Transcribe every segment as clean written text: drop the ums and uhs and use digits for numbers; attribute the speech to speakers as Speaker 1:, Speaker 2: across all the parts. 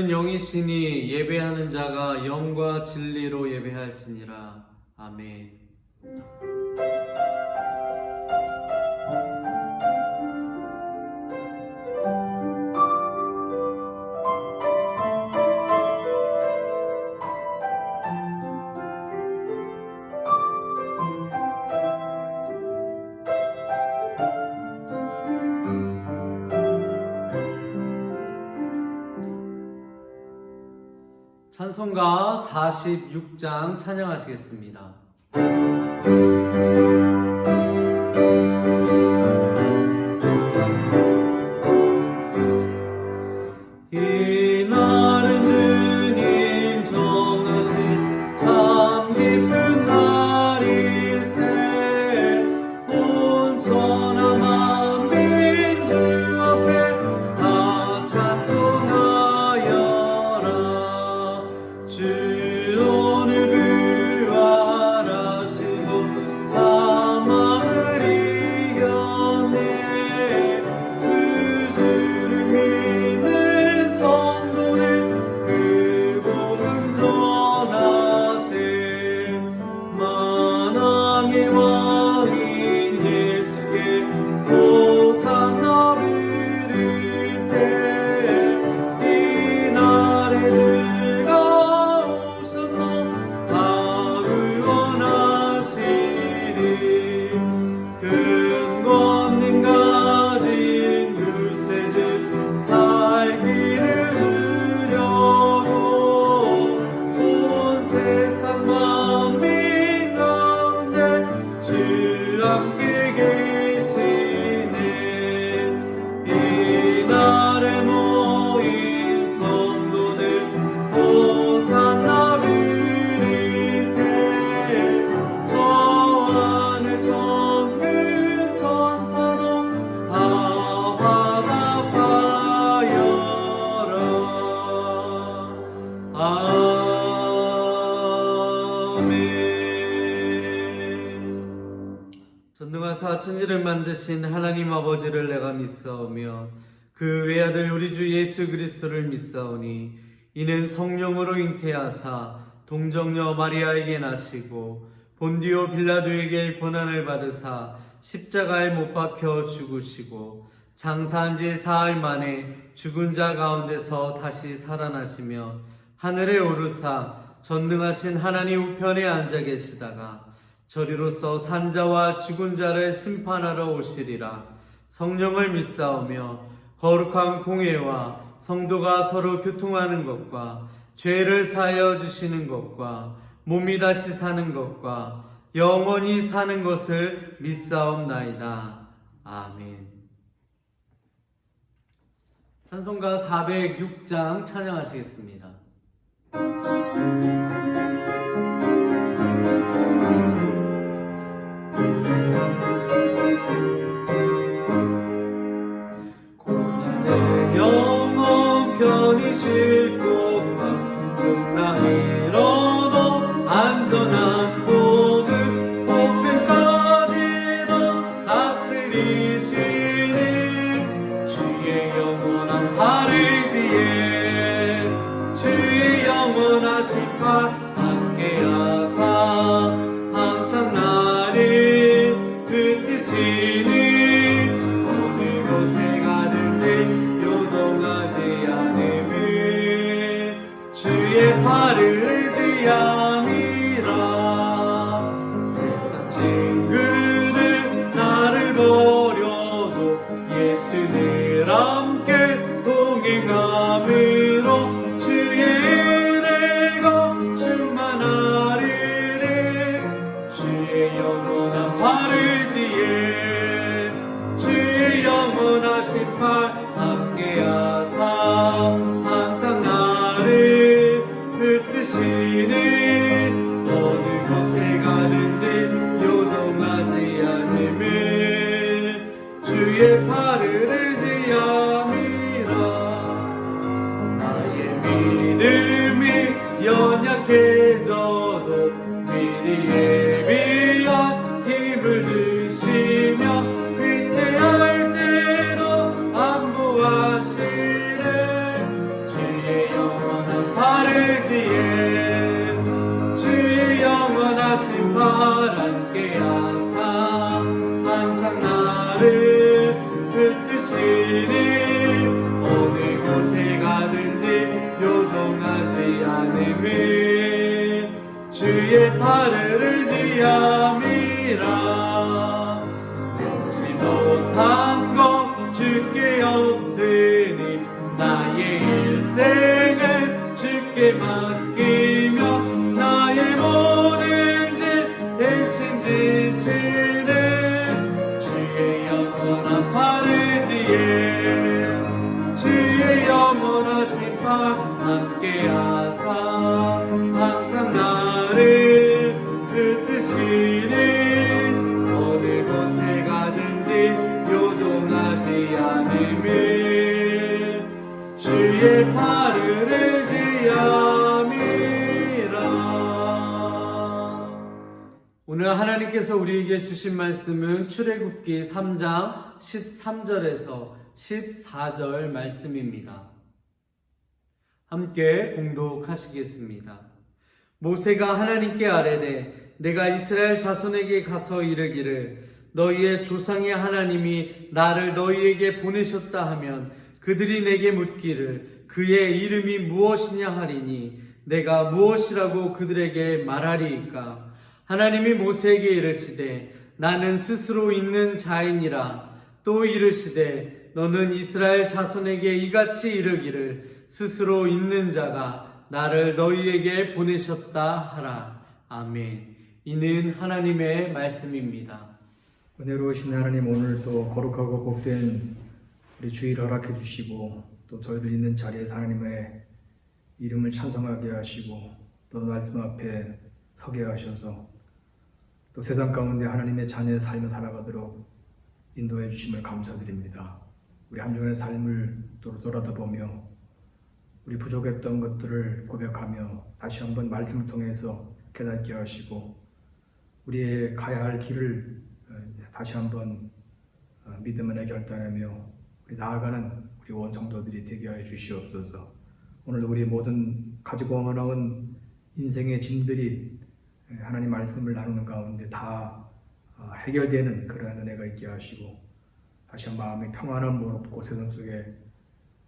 Speaker 1: 예배하는 영이시니 예배하는 자가 영과 진리로 예배할지니라. 아멘. 찬송가 46장 찬양하시겠습니다. 이날은 주님 정하신 참 기쁜 날일세. 온 천하 만민 주 앞에 다 찬송하여라. 주 오늘 부활하시고 사망을 이겼네. 그 주를 믿는 성도들 그 복음 전하세. 만왕의 왕인 예수께 호산나 부르세. 이날에 주가 오셔서 다 구원하시리. 큰 권능 가진 구세주 살기를 주려고 온 세상 만민 가운데 주 함께 계시네. 이날에 모인 성도들 호산나 부르세. 저 하늘 천군 천사도 다 화답하여라. 아멘. 전능한 사천지를 만드신 하나님 아버지를 내가 믿사오며 그 외아들 우리 주 예수 그리스도를 믿사오니 이는 성령으로 잉태하사 동정녀 마리아에게 나시고 본디오 빌라도에게 고난을 받으사 십자가에 못 박혀 죽으시고 장사한 지 사흘 만에 죽은 자 가운데서 다시 살아나시며 하늘에 오르사 전능하신 하나님 우편에 앉아 계시다가 저리로서 산자와 죽은 자를 심판하러 오시리라. 성령을 믿사오며 거룩한 공회와 성도가 서로 교통하는 것과 죄를 사하여 주시는 것과 몸이 다시 사는 것과 영원히 사는 것을 믿사옵나이다. 아멘. 찬송가 406장 찬양하시겠습니다. 고난의 영원 편히 쉴 곳과 극락이로도 안전한 복음 복음까지도 다스리시는 주의 영원한 바르지에 주의 영원하신 팔 함께하사 항상 나를 붙드시는 어느 곳에 가든지 요동하지 않음을 주의 팔을 의지함이라. 세상 친구들 나를 버려도 예수를 함께 동행함으로 주의 은혜가 충만하리래. 주의 영원한 바르지에 주의 영원하신 팔 함께하사 항상 나를 붙드시는 어느 곳에 가든지 요동하지 않음을 주의 팔을 의지함이라. 나의 믿음이 연약해져도 미리 예비한 힘을 주시며 위태할 때도 안보하시네. 주의 영원 함께하사 항상 나를 붙드시니 어느 곳에 가든지 요동하지 않음을 주의 팔을 의지함이라. 능치 못한 것 주께 없으니 나의 일생을 주께 맡기며 나의 모든 죄 대신 지시는 주의 영원한 팔을 지에 주의 영원하신 팔 함께하사 항상 나를 붙드시는 어느 곳에 가든지 요동하지 않음을 주의 팔을 의지함이라. 오늘 하나님께서 우리에게 주신 말씀은 출애굽기 3장 13절에서 14절 말씀입니다. 함께 봉독하시겠습니다. 모세가 하나님께 아뢰되 내가 이스라엘 자손에게 가서 이르기를 너희의 조상의 하나님이 나를 너희에게 보내셨다 하면 그들이 내게 묻기를 그의 이름이 무엇이냐 하리니 내가 무엇이라고 그들에게 말하리이까. 하나님이 모세에게 이르시되 나는 스스로 있는 자이니라. 또 이르시되 너는 이스라엘 자손에게 이같이 이르기를 스스로 있는 자가 나를 너희에게 보내셨다 하라. 아멘. 이는 하나님의 말씀입니다.
Speaker 2: 은혜로우신 하나님, 오늘도 거룩하고 복된 우리 주일을 허락해 주시고 또 저희들 있는 자리에서 하나님의 이름을 찬송하게 하시고 또 말씀 앞에 서게 하셔서 또 세상 가운데 하나님의 자녀의 삶을 살아가도록 인도해 주심을 감사드립니다. 우리 한 주간의 삶을 또 돌아다보며 우리 부족했던 것들을 고백하며 다시 한번 말씀을 통해서 깨닫게 하시고 우리의 가야 할 길을 다시 한번 믿음 안에 결단하며 우리 나아가는 우리 온 성도들이 되게 하여 주시옵소서. 오늘 우리 모든 가지고 나온 인생의 짐들이 하나님 말씀을 나누는 가운데 다 해결되는 그러한 은혜가 있게 하시고 다시 한 마음의 평안함을 얻고 세상 속에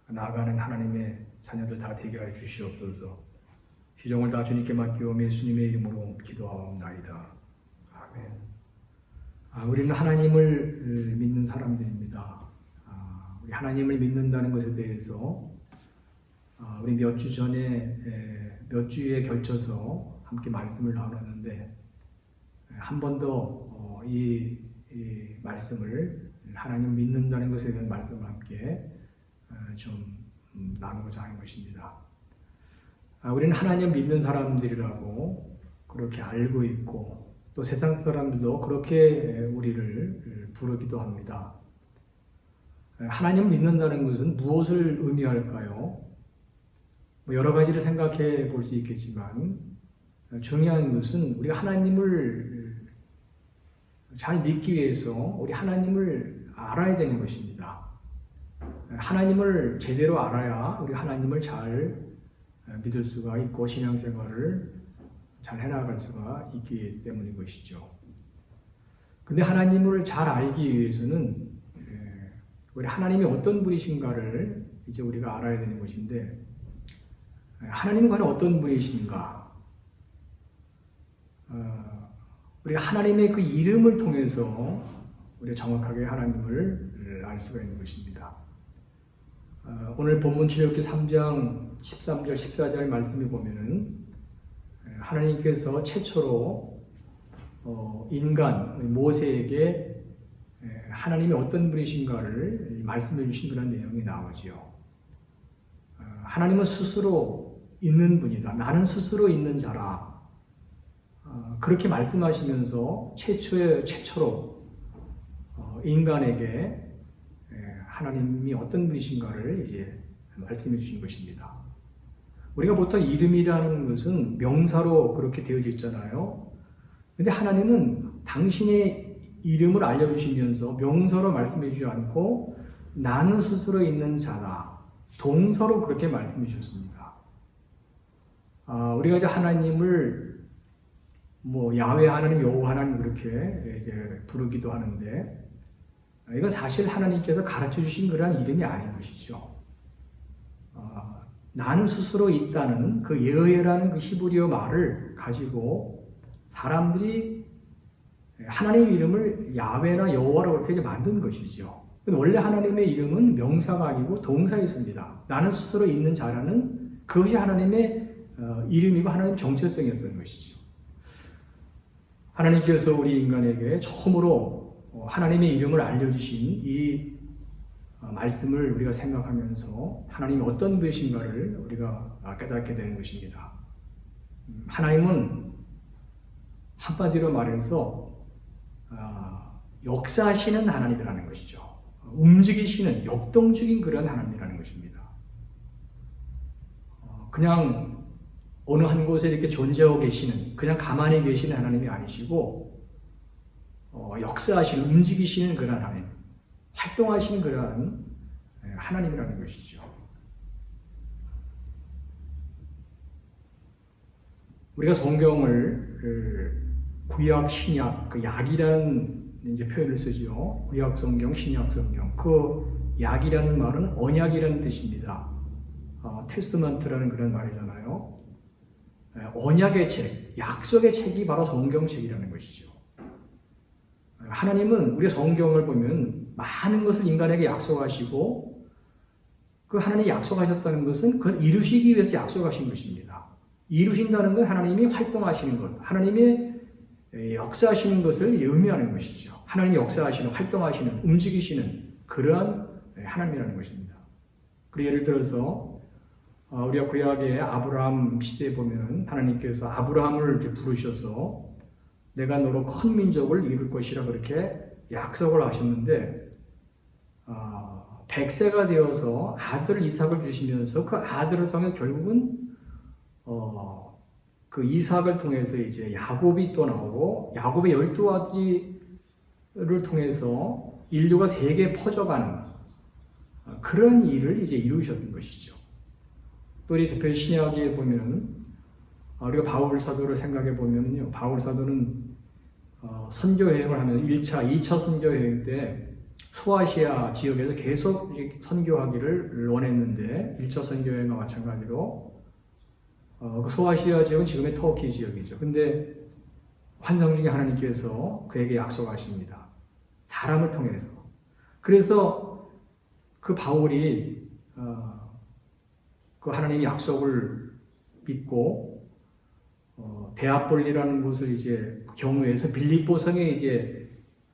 Speaker 2: 나아가는 하나님의 자녀들 다 되게 하여 주시옵소서. 시종을 다 주님께 맡기오며 예수님의 이름으로 기도하옵나이다. 아멘. 우리는 하나님을 믿는 사람들입니다. 우리 하나님을 믿는다는 것에 대해서 우리 몇 주 전에 몇 주에 걸쳐서 함께 말씀을 나눴는데 한 번 더 이 말씀을 하나님 믿는다는 것에 대한 말씀을 함께 좀 나누고자 하는 것입니다. 우리는 하나님 믿는 사람들이라고 그렇게 알고 있고 또 세상 사람들도 그렇게 우리를 부르기도 합니다. 하나님 믿는다는 것은 무엇을 의미할까요? 여러 가지를 생각해 볼 수 있겠지만 중요한 것은 우리가 하나님을 잘 믿기 위해서 우리 하나님을 알아야 되는 것입니다. 하나님을 제대로 알아야 우리 하나님을 잘 믿을 수가 있고 신앙생활을 잘 해나갈 수가 있기 때문인 것이죠. 근데 하나님을 잘 알기 위해서는 우리 하나님이 어떤 분이신가를 이제 우리가 알아야 되는 것인데 하나님은 과연 어떤 분이신가? 우리가 하나님의 그 이름을 통해서 우리가 정확하게 하나님을 알 수가 있는 것입니다. 오늘 본문 출애굽기 3장 13절 14절 말씀을 보면은 하나님께서 최초로 인간 모세에게 하나님이 어떤 분이신가를 말씀해 주신 그런 내용이 나오죠. 하나님은 스스로 있는 분이다. 나는 스스로 있는 자라. 그렇게 말씀하시면서 최초로 인간에게 하나님이 어떤 분이신가를 이제 말씀해 주신 것입니다. 우리가 보통 이름이라는 것은 명사로 그렇게 되어져 있잖아요. 근데 하나님은 당신의 이름을 알려주시면서 명사로 말씀해 주지 않고 나는 스스로 있는 자다. 동사로 그렇게 말씀해 주셨습니다. 우리가 이제 하나님을 뭐 야훼 하나님, 여호와 하나님 그렇게 이제 부르기도 하는데 이건 사실 하나님께서 가르쳐 주신 그러한 이름이 아닌 것이죠. 나는 스스로 있다는 그 여호와라는 그 히브리어 말을 가지고 사람들이 하나님 이름을 야훼나 여호와라고 그렇게 이제 만든 것이죠. 원래 하나님의 이름은 명사가 아니고 동사였습니다. 나는 스스로 있는 자라는 그것이 하나님의 이름이고 하나님의 정체성이었던 것이죠. 하나님께서 우리 인간에게 처음으로 하나님의 이름을 알려주신 이 말씀을 우리가 생각하면서 하나님이 어떤 분이신가를 우리가 깨닫게 되는 것입니다. 하나님은 한마디로 말해서 역사하시는 하나님이라는 것이죠. 움직이시는 역동적인 그런 하나님이라는 것입니다. 그냥 어느 한 곳에 이렇게 존재하고 계시는, 그냥 가만히 계시는 하나님이 아니시고 역사하시는, 움직이시는 그런 하나님, 활동하시는 그런 하나님이라는 것이죠. 우리가 성경을 구약, 신약, 그 약이라는 이제 표현을 쓰죠. 구약 성경, 신약 성경. 그 약이라는 말은 언약이라는 뜻입니다. 테스트먼트라는 그런 말이잖아요. 언약의 책, 약속의 책이 바로 성경책이라는 것이죠. 하나님은 우리 성경을 보면 많은 것을 인간에게 약속하시고 그 하나님이 약속하셨다는 것은 그걸 이루시기 위해서 약속하신 것입니다. 이루신다는 건 하나님이 활동하시는 것, 하나님의 역사하시는 것을 의미하는 것이죠. 하나님이 역사하시는, 활동하시는, 움직이시는 그러한 하나님이라는 것입니다. 그리고 예를 들어서 우리가 구약의 아브라함 시대에 보면 하나님께서 아브라함을 부르셔서 내가 너로 큰 민족을 이룰 것이라 그렇게 약속을 하셨는데 100세가 되어서 아들 이삭을 주시면서 그 아들을 통해 결국은 그 이삭을 통해서 이제 야곱이 또 나오고 야곱의 12아들을 통해서 인류가 세계에 퍼져가는 그런 일을 이제 이루셨던 것이죠. 또 우리 대표 신약에 보면은 우리가 바울 사도를 생각해 보면은요, 바울 사도는 선교 여행을 하면서 1차, 2차 선교 여행 때 소아시아 지역에서 계속 선교하기를 원했는데 1차 선교 여행과 마찬가지로 그 소아시아 지역은 지금의 터키 지역이죠. 근데 환상 중에 하나님께서 그에게 약속하십니다. 사람을 통해서. 그래서 그 바울이 그 하나님의 약속을 믿고 데아폴리라는 곳을 이제 경유해서 빌립보성에 이제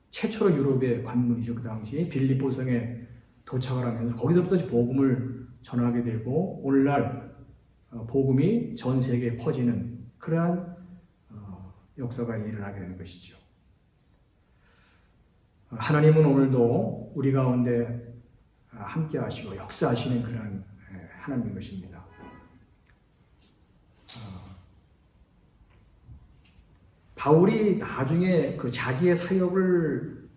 Speaker 2: 최초로 유럽의 관문이죠. 그 당시 빌립보성에 도착을 하면서 거기서부터 복음을 전하게 되고 오늘날 복음이 전 세계에 퍼지는 그러한 역사가 일어나게 되는 것이죠. 하나님은 오늘도 우리 가운데 함께 하시고 역사하시는 그런 하나님인 것입니다. 바울이 나중에 그 자기의 사역을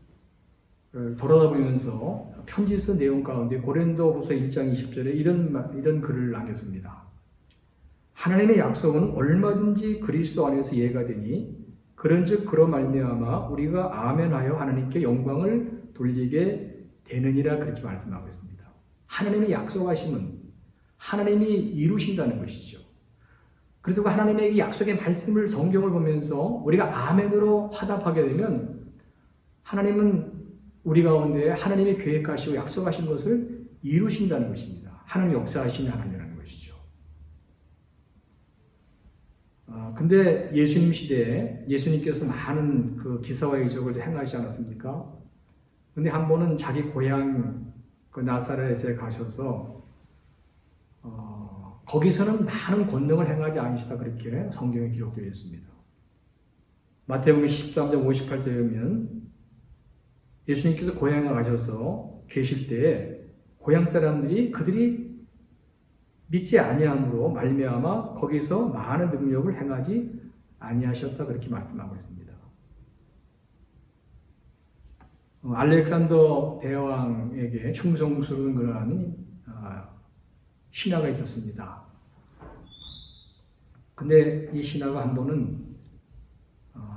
Speaker 2: 돌아다보면서 편지 쓴 내용 가운데 고린도후서 1장 20절에 이런 글을 남겼습니다. 하나님의 약속은 얼마든지 그리스도 안에서 이해가 되니 그런즉 그로 말미암아 우리가 아멘하여 하나님께 영광을 돌리게 되느니라 그렇게 말씀하고 있습니다. 하나님의 약속하심은 하나님이 이루신다는 것이죠. 그래서 그 하나님의 이 약속의 말씀을 성경을 보면서 우리가 아멘으로 화답하게 되면 하나님은 우리 가운데 하나님의 계획하시고 약속하신 것을 이루신다는 것입니다. 하나님 역사하시는 하나님이라는 것이죠. 근데 예수님 시대에 예수님께서 많은 그 기사와 이적을 행하지 않았습니까? 근데 한 번은 자기 고향 그 나사렛에 가셔서 거기서는 많은 권능을 행하지 않으시다 그렇게 성경에 기록되어 있습니다. 마태복음 13장 58절에 보면 예수님께서 고향에 가셔서 계실 때에 고향 사람들이 그들이 믿지 아니함으로 말미암아 거기서 많은 능력을 행하지 아니하셨다 그렇게 말씀하고 있습니다. 알렉산더 대왕에게 충성스러운 그러한 신하가 있었습니다. 근데 이 신하가 한 번은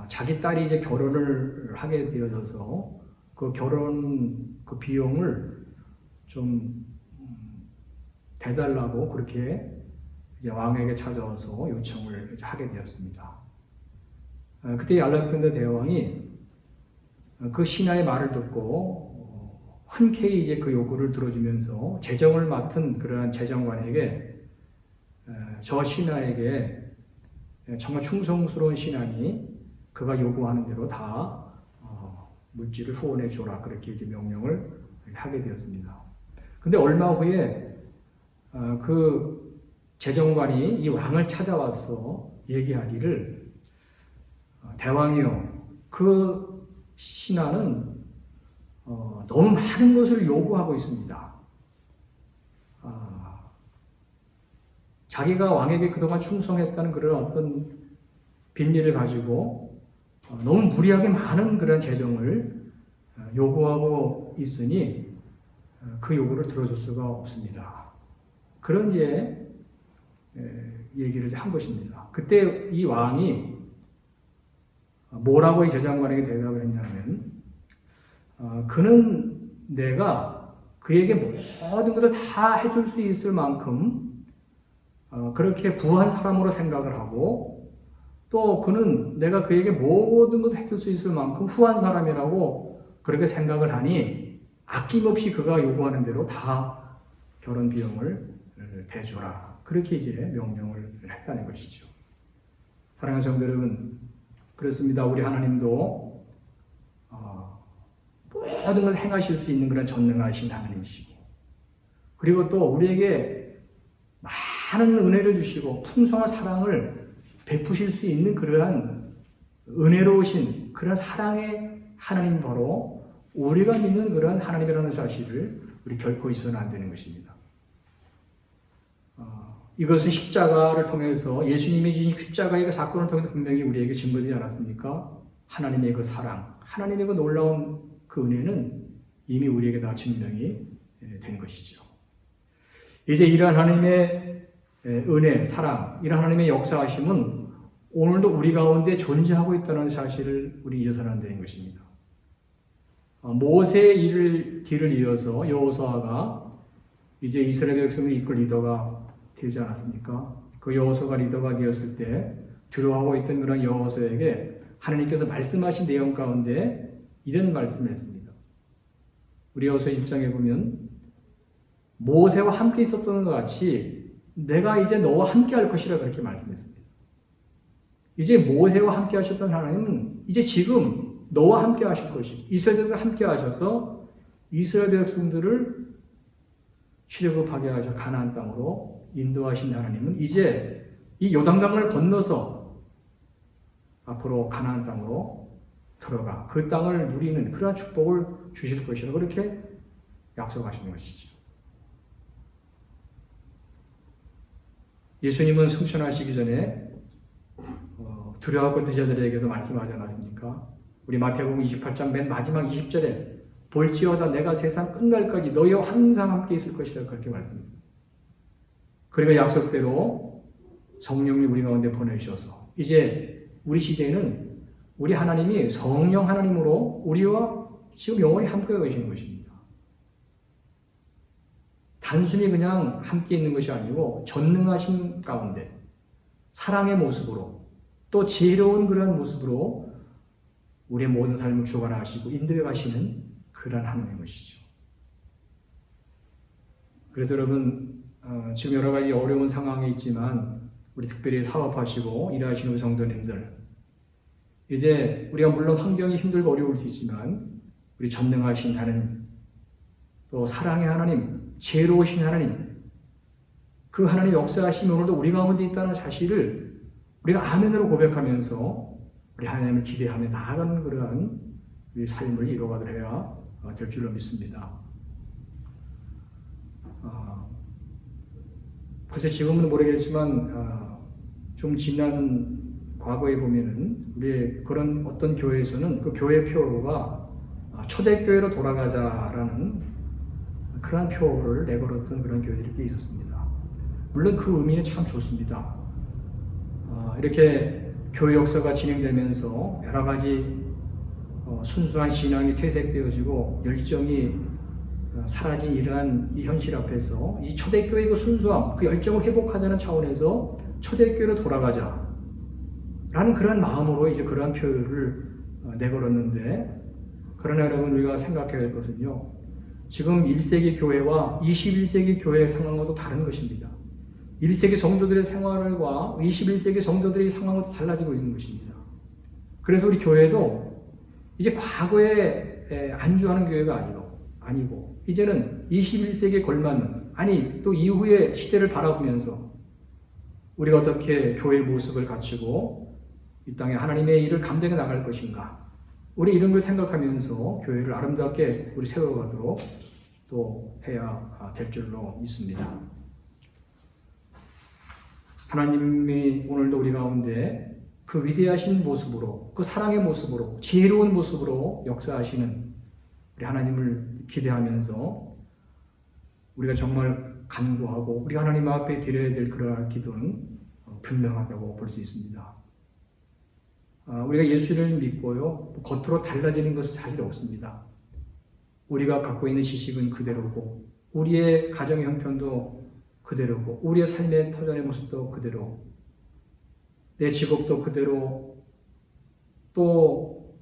Speaker 2: 자기 딸이 이제 결혼을 하게 되어져서 그 결혼 그 비용을 좀 대달라고 그렇게 이제 왕에게 찾아와서 요청을 이제 하게 되었습니다. 그때 알렉산더 대왕이 그 신하의 말을 듣고 흔쾌히 이제 그 요구를 들어주면서 재정을 맡은 그러한 재정관에게 저 신하에게 정말 충성스러운 신하니 그가 요구하는 대로 다 물질을 후원해 주라 그렇게 이제 명령을 하게 되었습니다. 근데 얼마 후에 그 재정관이 이 왕을 찾아와서 얘기하기를 대왕이요, 그 신하는 너무 많은 것을 요구하고 있습니다. 자기가 왕에게 그동안 충성했다는 그런 어떤 빈리를 가지고 너무 무리하게 많은 그런 재정을 요구하고 있으니 그 요구를 들어줄 수가 없습니다. 그런 이제 얘기를 한 것입니다. 그때 이 왕이 뭐라고 이 재정관에게 대답을 했냐면 그는 내가 그에게 모든 것을 다 해줄 수 있을 만큼 그렇게 부한 사람으로 생각을 하고 또 그는 내가 그에게 모든 것을 해줄 수 있을 만큼 후한 사람이라고 그렇게 생각을 하니 아낌없이 그가 요구하는 대로 다 결혼 비용을 대줘라. 그렇게 이제 명령을 했다는 것이죠. 사랑하는 성도 여러분, 그렇습니다. 우리 하나님도 모든 걸 행하실 수 있는 그런 전능하신 하나님이시고 그리고 또 우리에게 많은 은혜를 주시고 풍성한 사랑을 베푸실 수 있는 그러한 은혜로우신 그런 사랑의 하나님 바로 우리가 믿는 그런 하나님이라는 사실을 우리 결코 있어서는 안 되는 것입니다. 이것은 십자가를 통해서 예수님이 지신 십자가의 그 사건을 통해서 분명히 우리에게 증거되지 않았습니까? 하나님의 그 사랑, 하나님의 그 놀라운 그 은혜는 이미 우리에게 다 증명이 된 것이죠. 이제 이러한 하나님의 은혜, 사랑, 이러한 하나님의 역사하심은 오늘도 우리 가운데 존재하고 있다는 사실을 우리 잊어서는 안 되는 것입니다. 모세의 뒤를 이어서 여호수아가 이제 이스라엘 백성을 이끌 리더가 되지 않았습니까? 그 여호수아가 리더가 되었을 때 두려워하고 있던 그런 여호수아에게 하나님께서 말씀하신 내용 가운데 이런 말씀을 했습니다. 우리 여호수아 1장에 보면 모세와 함께 있었던 것 같이 내가 이제 너와 함께 할 것이라 그렇게 말씀했습니다. 이제 모세와 함께 하셨던 하나님은 이제 지금 너와 함께 하실 것이고 이스라엘과 함께 하셔서 이스라엘 백성들을 출애굽하게 하셔 가나안 땅으로 인도하신 하나님은 이제 이 요단강을 건너서 앞으로 가나안 땅으로 들어가 그 땅을 누리는 그러한 축복을 주실 것이라고 그렇게 약속하시는 것이죠. 예수님은 승천하시기 전에 두려워하고 드자들에게도 말씀하지 않았습니까? 우리 마태복음 28장 맨 마지막 20절에 볼지어다 내가 세상 끝날까지 너희와 항상 함께 있을 것이라고 그렇게 말씀했습니다. 그리고 약속대로 성령님 우리 가운데 보내주셔서 이제 우리 시대에는 우리 하나님이 성령 하나님으로 우리와 지금 영원히 함께 계시는 것입니다. 단순히 그냥 함께 있는 것이 아니고 전능하신 가운데 사랑의 모습으로 또 지혜로운 그런 모습으로 우리의 모든 삶을 주관하시고 인도해 가시는 그런 하나님의 것이죠. 그래서 여러분 지금 여러 가지 어려운 상황에 있지만 우리 특별히 사업하시고 일하시는 우리 성도님들 이제 우리가 물론 환경이 힘들고 어려울 수 있지만 우리 전능하신 하나님 또 사랑의 하나님 지혜로우신 하나님 그 하나님 역사하심이 오늘도 우리 가운데 있다는 사실을 우리가 아멘으로 고백하면서 우리 하나님을 기대하며 나아가는 그러한 우리 삶을 이루어가도록 해야 될 줄로 믿습니다. 글쎄 지금은 모르겠지만 좀 지난 과거에 보면은 우리 그런 어떤 교회에서는 그 교회 표어가 초대교회로 돌아가자라는 그런 표어를 내걸었던 그런 교회들이 꽤 있었습니다. 물론 그 의미는 참 좋습니다. 이렇게 교회 역사가 진행되면서 여러 가지 순수한 신앙이 퇴색되어지고 열정이 사라진 이러한 이 현실 앞에서 이 초대교회의 그 순수함, 그 열정을 회복하자는 차원에서 초대교회로 돌아가자 라는 그런 마음으로 이제 그러한 표현을 내걸었는데, 그러나 여러분, 우리가 생각해야 할 것은요, 지금 1세기 교회와 21세기 교회의 상황과도 다른 것입니다. 1세기 성도들의 생활과 21세기 성도들의 상황도 달라지고 있는 것입니다. 그래서 우리 교회도 이제 과거에 안주하는 교회가 아니고 이제는 21세기에 걸맞는, 아니 또 이후의 시대를 바라보면서 우리가 어떻게 교회의 모습을 갖추고 이 땅에 하나님의 일을 감당해 나갈 것인가, 우리 이런 걸 생각하면서 교회를 아름답게 우리 세워가도록 또 해야 될 줄로 믿습니다. 하나님이 오늘도 우리 가운데 그 위대하신 모습으로, 그 사랑의 모습으로, 지혜로운 모습으로 역사하시는 우리 하나님을 기대하면서 우리가 정말 간구하고 우리 하나님 앞에 드려야 될 그러한 기도는 분명하다고 볼 수 있습니다. 우리가 예수를 믿고요, 겉으로 달라지는 것은 사실 없습니다. 우리가 갖고 있는 지식은 그대로고, 우리의 가정의 형편도 그대로고, 우리의 삶의 터전의 모습도 그대로, 내 직업도 그대로, 또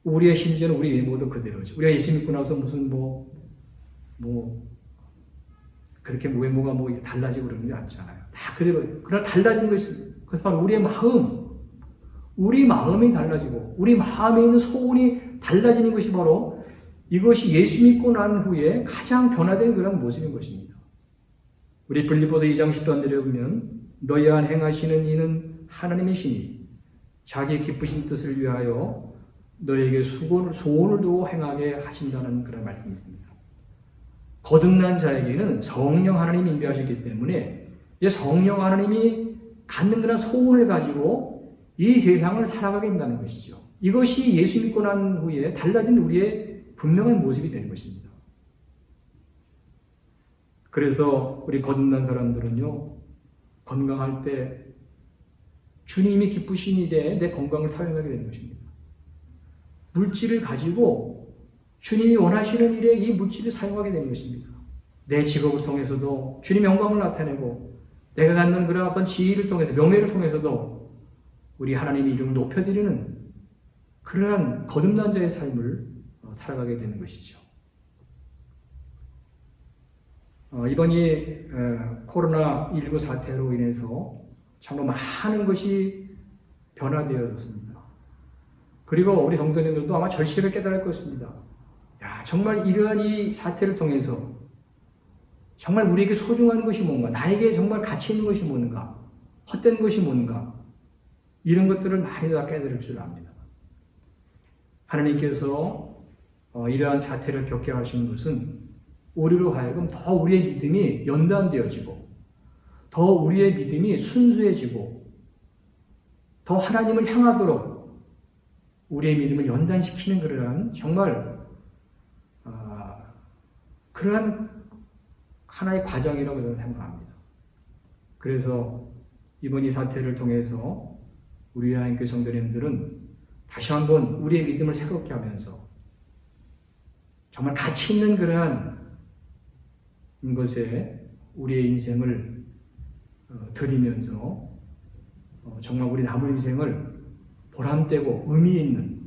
Speaker 2: 우리의 심지어는 우리 외모도 그대로죠. 우리가 예수 믿고 나서 무슨 그렇게 외모가 달라지고 그러는 게 아니잖아요. 다 그대로예요. 그러나 달라진 것이, 그것은 바로 우리의 마음, 우리 마음이 달라지고 우리 마음에 있는 소원이 달라지는 것이 바로 이것이 예수 믿고 난 후에 가장 변화된 그런 모습인 것입니다. 우리 빌립보서 2장 10절 내려보면 너희 안 행하시는 이는 하나님이시니 자기 기쁘신 뜻을 위하여 너에게 소원을 두고 행하게 하신다는 그런 말씀이 있습니다. 거듭난 자에게는 성령 하나님이 임재하셨기 때문에 이제 성령 하나님이 갖는 그런 소원을 가지고 이 세상을 살아가게 된다는 것이죠. 이것이 예수 믿고 난 후에 달라진 우리의 분명한 모습이 되는 것입니다. 그래서 우리 거듭난 사람들은요, 건강할 때 주님이 기쁘신 일에 내 건강을 사용하게 되는 것입니다. 물질을 가지고 주님이 원하시는 일에 이 물질을 사용하게 되는 것입니다. 내 직업을 통해서도 주님의 영광을 나타내고, 내가 갖는 그런 어떤 지위를 통해서, 명예를 통해서도 우리 하나님의 이름을 높여드리는 그러한 거듭난 자의 삶을 살아가게 되는 것이죠. 이번이 코로나19 사태로 인해서 정말 많은 것이 변화되어졌습니다. 그리고 우리 성도님들도 아마 절실히 깨달을 것입니다. 정말 이러한 이 사태를 통해서 정말 우리에게 소중한 것이 뭔가, 나에게 정말 가치 있는 것이 뭔가, 헛된 것이 뭔가, 이런 것들을 많이 다 깨달을 줄 압니다. 하나님께서 이러한 사태를 겪게 하시는 것은 우리로 하여금 더 우리의 믿음이 연단되어지고, 더 우리의 믿음이 순수해지고, 더 하나님을 향하도록 우리의 믿음을 연단시키는 그러한 정말 그러한 하나의 과정이라고 저는 생각합니다. 그래서 이번 이 사태를 통해서 우리 하나님께 성도님들은 다시 한번 우리의 믿음을 새롭게 하면서 정말 가치 있는 그러한 것에 우리의 인생을 드리면서 정말 우리 남은 인생을 보람되고 의미 있는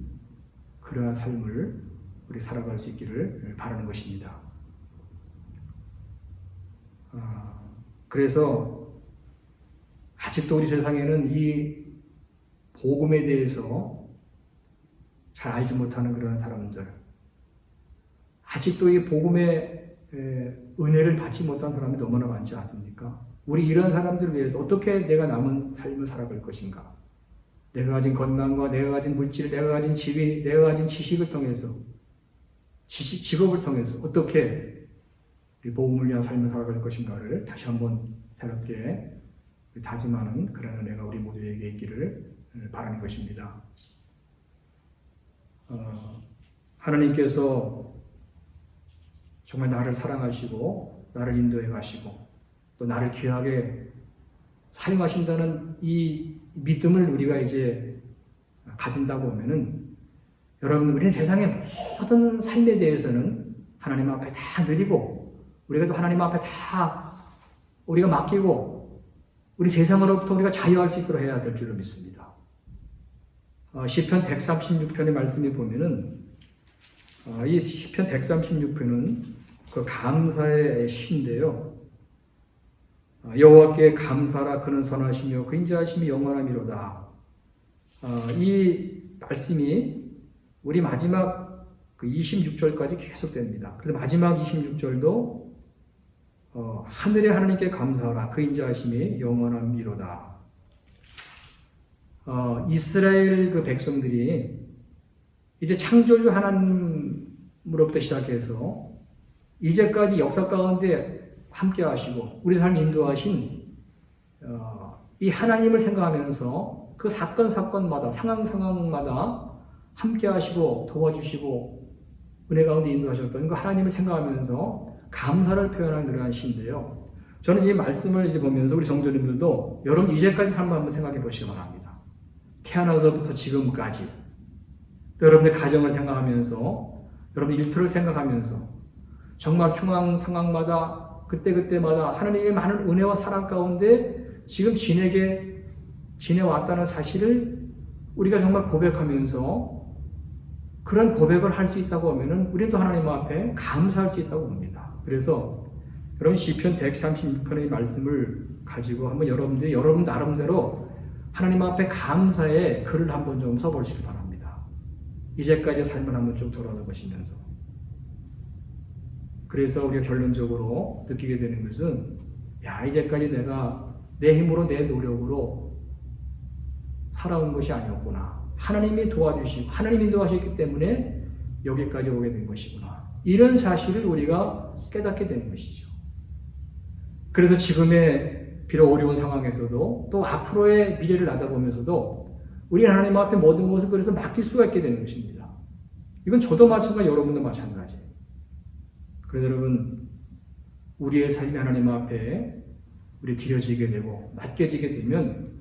Speaker 2: 그러한 삶을 우리 살아갈 수 있기를 바라는 것입니다. 그래서 아직도 우리 세상에는 이 복음에 대해서 잘 알지 못하는 그런 사람들, 아직도 이 복음의 은혜를 받지 못한 사람이 너무나 많지 않습니까? 우리 이런 사람들을 위해서 어떻게 내가 남은 삶을 살아갈 것인가? 내가 가진 건강과 내가 가진 물질, 내가 가진 지위, 내가 가진 지식을 통해서, 직업을 통해서 어떻게 이 복음을 위한 삶을 살아갈 것인가를 다시 한번 새롭게 다짐하는 그런 은혜가 우리 모두에게 있기를 바라는 것입니다. 하나님께서 정말 나를 사랑하시고 나를 인도해 가시고 또 나를 귀하게 사용하신다는 이 믿음을 우리가 이제 가진다고 하면은 여러분, 우리는 세상의 모든 삶에 대해서는 하나님 앞에 다 드리고 우리가 또 하나님 앞에 다 우리가 맡기고 우리 세상으로부터 우리가 자유할 수 있도록 해야 될 줄로 믿습니다. 시편 136편의 말씀에 보면은 이 시편 136편은 그 감사의 시인데요. 여호와께 감사라, 그는 선하시며 그 인자하심이 영원함이로다. 이 말씀이 우리 마지막 그 26절까지 계속됩니다. 그래서 마지막 26절도 하늘의 하나님께 감사하라, 그 인자하심이 영원함이로다. 이스라엘 그 백성들이 이제 창조주 하나님으로부터 시작해서 이제까지 역사 가운데 함께 하시고 우리 삶 인도하신 이 하나님을 생각하면서 그 사건마다 상황마다 함께 하시고 도와주시고 은혜 가운데 인도하셨던 그 하나님을 생각하면서 감사를 표현한 그러한 시인데요. 저는 이 말씀을 이제 보면서 우리 성도님들도 여러분 이제까지 삶을 한번 생각해 보시기 바랍니다. 태어나서부터 지금까지 또 여러분의 가정을 생각하면서 여러분 일터를 생각하면서 정말 상황마다 그때마다 하나님의 많은 은혜와 사랑 가운데 지금 지내왔다는 사실을 우리가 정말 고백하면서 그런 고백을 할 수 있다고 하면은 우리는 또 하나님 앞에 감사할 수 있다고 봅니다. 그래서 여러분 시편 136편의 말씀을 가지고 한번 여러분 나름대로 하나님 앞에 감사의 글을 한번 좀 써보시기 바랍니다. 이제까지 삶을 한번 쭉 돌아보시면서. 그래서 우리가 결론적으로 느끼게 되는 것은 이제까지 내가 내 힘으로 내 노력으로 살아온 것이 아니었구나. 하나님이 도와주시고 하나님이 인도하셨기 때문에 여기까지 오게 된 것이구나. 이런 사실을 우리가 깨닫게 되는 것이죠. 그래서 지금의 비록 어려운 상황에서도 또 앞으로의 미래를 내다보면서도 우리 하나님 앞에 모든 것을 그래서 맡길 수가 있게 되는 것입니다. 이건 저도 마찬가지, 여러분도 마찬가지. 그래서 여러분, 우리의 삶이 하나님 앞에 우리 드려지게 되고 맡겨지게 되면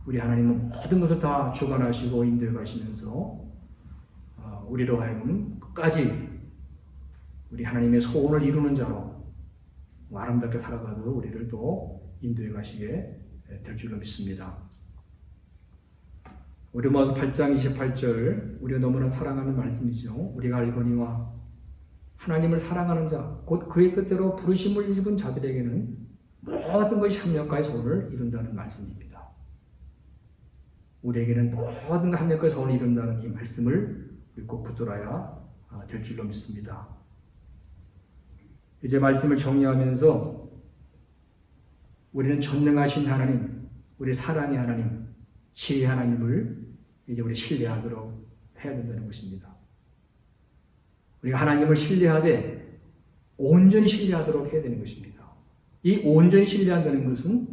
Speaker 2: 우리 하나님은 모든 것을 다 주관하시고 인도해 가시면서 우리로 하여금 끝까지 우리 하나님의 소원을 이루는 자로 아름답게 살아가도록 우리를 또 인도해 가시게 될 줄로 믿습니다. 우리 로마서 8장 28절, 우리가 너무나 사랑하는 말씀이죠. 우리가 알거니와 하나님을 사랑하는 자, 곧 그의 뜻대로 부르심을 입은 자들에게는 모든 것이 합력하여 소원을 이룬다는 말씀입니다. 우리에게는 모든 합력하여 소원을 이룬다는 이 말씀을 꼭 붙들어야 될 줄로 믿습니다. 이제 말씀을 정리하면서 우리는 전능하신 하나님, 우리 사랑의 하나님, 지혜의 하나님을 이제 우리 신뢰하도록 해야 된다는 것입니다. 우리가 하나님을 신뢰하되 온전히 신뢰하도록 해야 되는 것입니다. 이 온전히 신뢰한다는 것은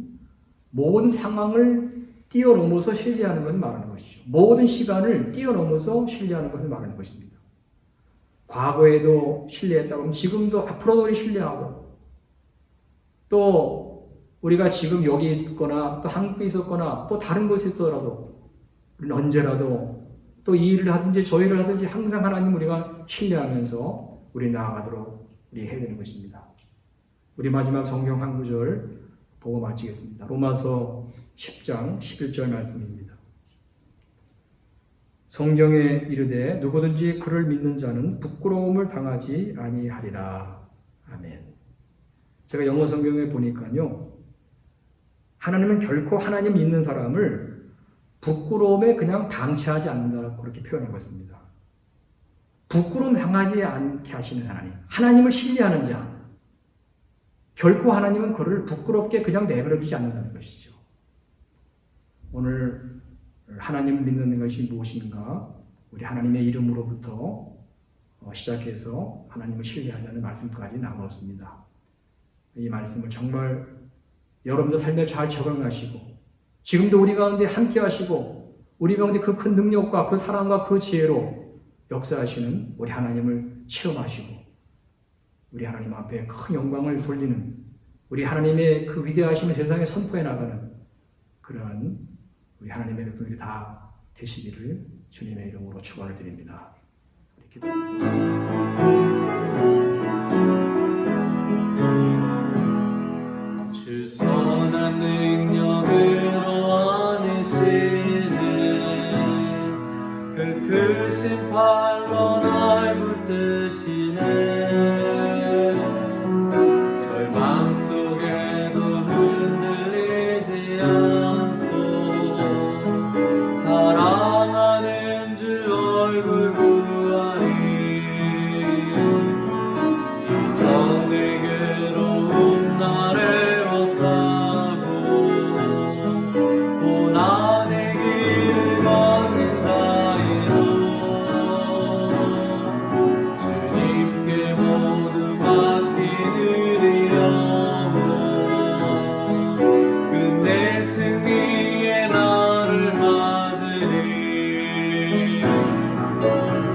Speaker 2: 모든 상황을 뛰어넘어서 신뢰하는 것을 말하는 것이죠. 모든 시간을 뛰어넘어서 신뢰하는 것을 말하는 것입니다. 과거에도 신뢰했다고 하면 지금도 앞으로도 우리 신뢰하고 또 우리가 지금 여기 있거나 또 한국에 있었거나 또 다른 곳에 있더라도 우리는 언제라도 또 이 일을 하든지 저 일을 하든지 항상 하나님 우리가 신뢰하면서 우리 나아가도록 우리 해야 되는 것입니다. 우리 마지막 성경 한 구절 보고 마치겠습니다. 로마서 10장 11절 말씀입니다. 성경에 이르되 누구든지 그를 믿는 자는 부끄러움을 당하지 아니하리라. 아멘. 제가 영어 성경에 보니까요, 하나님은 결코 하나님 믿는 사람을 부끄러움에 그냥 방치하지 않는다고 그렇게 표현하고 있습니다. 부끄러움 당하지 않게 하시는 하나님, 하나님을 신뢰하는 자, 결코 하나님은 그를 부끄럽게 그냥 내버려두지 않는다는 것이죠. 오늘 하나님을 믿는 것이 무엇인가? 우리 하나님의 이름으로부터 시작해서 하나님을 신뢰하자는 말씀까지 나누었습니다. 이 말씀을 정말 여러분들 삶에 잘 적용하시고 지금도 우리 가운데 함께 하시고 우리 가운데 그 큰 능력과 그 사랑과 그 지혜로 역사하시는 우리 하나님을 체험하시고 우리 하나님 앞에 큰 영광을 돌리는 우리 하나님의 그 위대하심을 세상에 선포해 나가는 그러한 우리 하나님의 백성들이 다 되시기를 주님의 이름으로 축원을 드립니다.
Speaker 1: 주 선한 능력으로 안으시네 그 크신 팔로 날 붙드시네 절망 속에도 흔들리지 않고 사랑하는 주 얼굴 보아리 이전의 괴로움 나를 벗사고 고난의 길을 걷는다이로 주님께 모두 맡기느리여고 끝내 승리의 날을 맞으리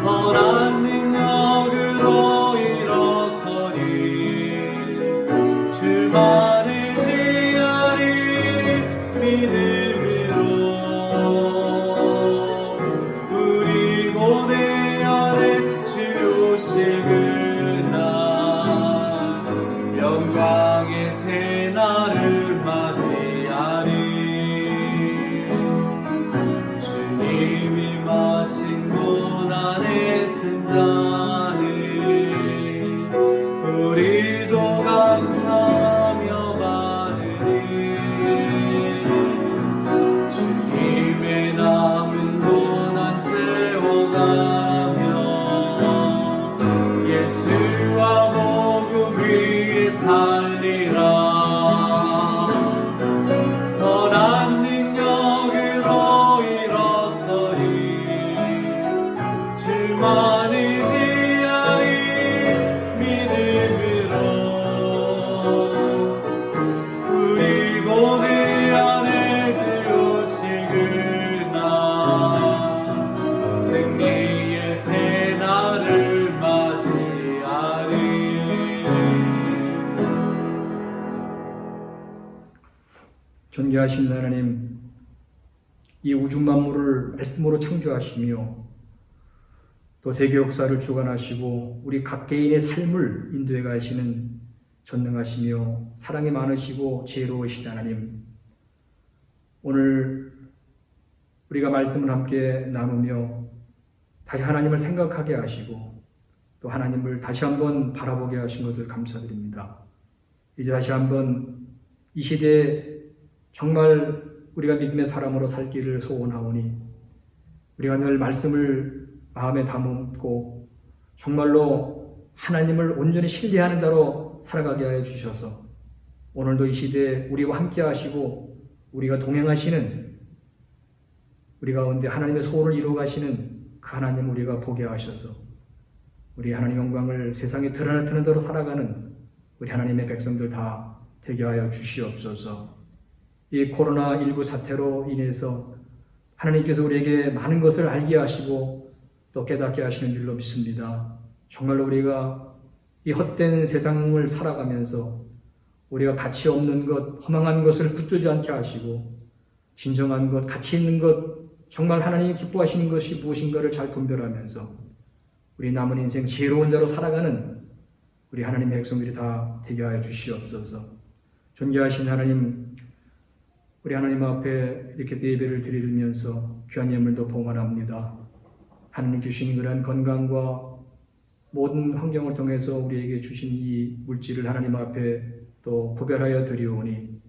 Speaker 1: 선한 능력으로 일어서리 주만을 지하리 믿음으로 우리 고대 안에 주 오실 그날 영광의 새 날을 맞이하리 주님이 마신 고난의 승잔을 우리도 감사하며 받으리 주님의 남은 고난 채워가며 예수와 복음 위에 살리라 선한 능력으로 일어서리 주만을 지하리 믿음으로 우리 고대 안에 주 오실 그날 승리의 새 날을 맞이하리
Speaker 2: 존귀하신 하나님, 이 우주 만물을 말씀으로 창조하시며 또 세계 역사를 주관하시고 우리 각 개인의 삶을 인도해 가시는 전능하시며 사랑이 많으시고 지혜로우신 하나님, 오늘 우리가 말씀을 함께 나누며 다시 하나님을 생각하게 하시고 또 하나님을 다시 한번 바라보게 하신 것을 감사드립니다. 이제 다시 한번 이 시대에 정말 우리가 믿음의 사람으로 살기를 소원하오니 우리가 늘 말씀을 마음에 담고 정말로 하나님을 온전히 신뢰하는 자로 살아가게 하여 주셔서 오늘도 이 시대에 우리와 함께 하시고 우리가 동행하시는 우리 가운데 하나님의 소원을 이루어 가시는 그 하나님 우리가 보게 하셔서 우리 하나님 영광을 세상에 드러나는 대로 살아가는 우리 하나님의 백성들 다 되게 하여 주시옵소서. 이 코로나19 사태로 인해서 하나님께서 우리에게 많은 것을 알게 하시고 또 깨닫게 하시는 줄로 믿습니다. 정말로 우리가 이 헛된 세상을 살아가면서 우리가 가치 없는 것, 허망한 것을 붙들지 않게 하시고 진정한 것, 가치 있는 것, 정말 하나님이 기뻐하시는 것이 무엇인가를 잘 분별하면서 우리 남은 인생 지혜로운 자로 살아가는 우리 하나님의 백성들이 다 되게 하여 주시옵소서. 존귀하신 하나님, 우리 하나님 앞에 이렇게 예배를 드리면서 귀한 예물도 봉헌합니다. 하나님 주신 그러한 건강과 모든 환경을 통해서 우리에게 주신 이 물질을 하나님 앞에 또 구별하여 드리오니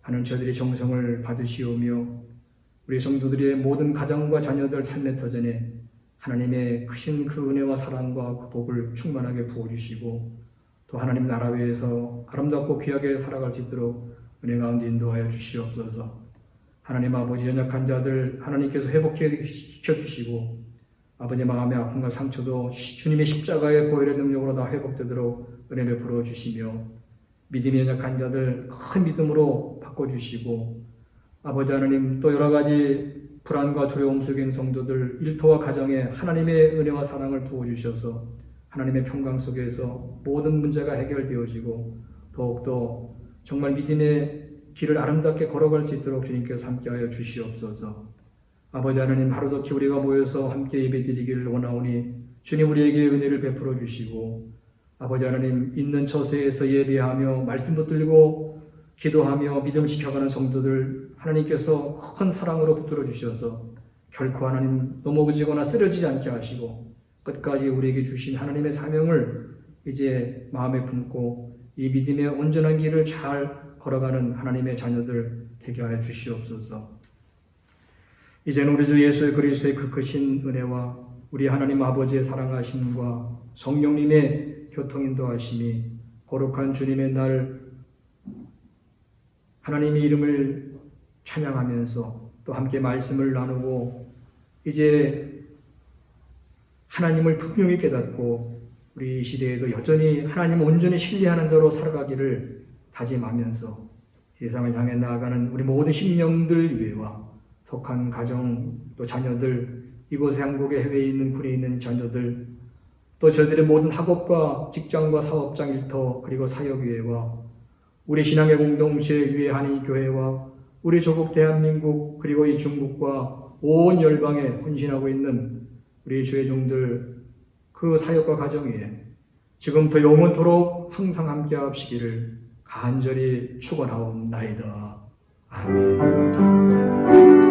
Speaker 2: 하나님 저들의 정성을 받으시오며 우리 성도들의 모든 가정과 자녀들 삶의 터전에 하나님의 크신 그 은혜와 사랑과 그 복을 충만하게 부어주시고 또 하나님 나라 위에서 아름답고 귀하게 살아갈 수 있도록 은혜 가운데 인도하여 주시옵소서. 하나님 아버지 연약한 자들 하나님께서 회복시켜 주시고 아버지 마음의 아픔과 상처도 주님의 십자가의 보혈의 능력으로 다 회복되도록 은혜 베풀어 주시며 믿음이 연약한 자들 큰 믿음으로 바꿔주시고 아버지 하나님 또 여러 가지 불안과 두려움 속에 있는 성도들 일터와 가정에 하나님의 은혜와 사랑을 부어주셔서 하나님의 평강 속에서 모든 문제가 해결되어지고 더욱더 정말 믿음의 길을 아름답게 걸어갈 수 있도록 주님께서 함께하여 주시옵소서. 아버지 하나님, 하루속히 우리가 모여서 함께 예배드리기를 원하오니 주님 우리에게 은혜를 베풀어 주시고, 아버지 하나님, 있는 처소에서 예배하며 말씀 붙들고 기도하며 믿음을 지켜가는 성도들 하나님께서 큰 사랑으로 붙들어 주셔서 결코 하나님 넘어지거나 쓰러지지 않게 하시고 끝까지 우리에게 주신 하나님의 사명을 이제 마음에 품고 이 믿음의 온전한 길을 잘 걸어가는 하나님의 자녀들 되게 하여 주시옵소서. 이제는 우리 주 예수 그리스도의 그 크신 은혜와 우리 하나님 아버지의 사랑하심과 성령님의 교통인도하심이 거룩한 주님의 날 하나님의 이름을 찬양하면서 또 함께 말씀을 나누고 이제 하나님을 분명히 깨닫고 우리 시대에도 여전히 하나님을 온전히 신뢰하는 자로 살아가기를 다짐하면서 세상을 향해 나아가는 우리 모든 심령들 위해와 속한 가정 또 자녀들, 이곳에 한국에 해외에 있는 군에 있는 자녀들, 또 저희들의 모든 학업과 직장과 사업장 일터 그리고 사역위회와 우리 신앙의 공동체 위에 한인교회와 우리 조국 대한민국 그리고 이 중국과 온 열방에 헌신하고 있는 우리 주의 종들 그 사역과 가정 위에 지금부터 영원토록 항상 함께 하시기를 간절히 축원하옵나이다. 아멘.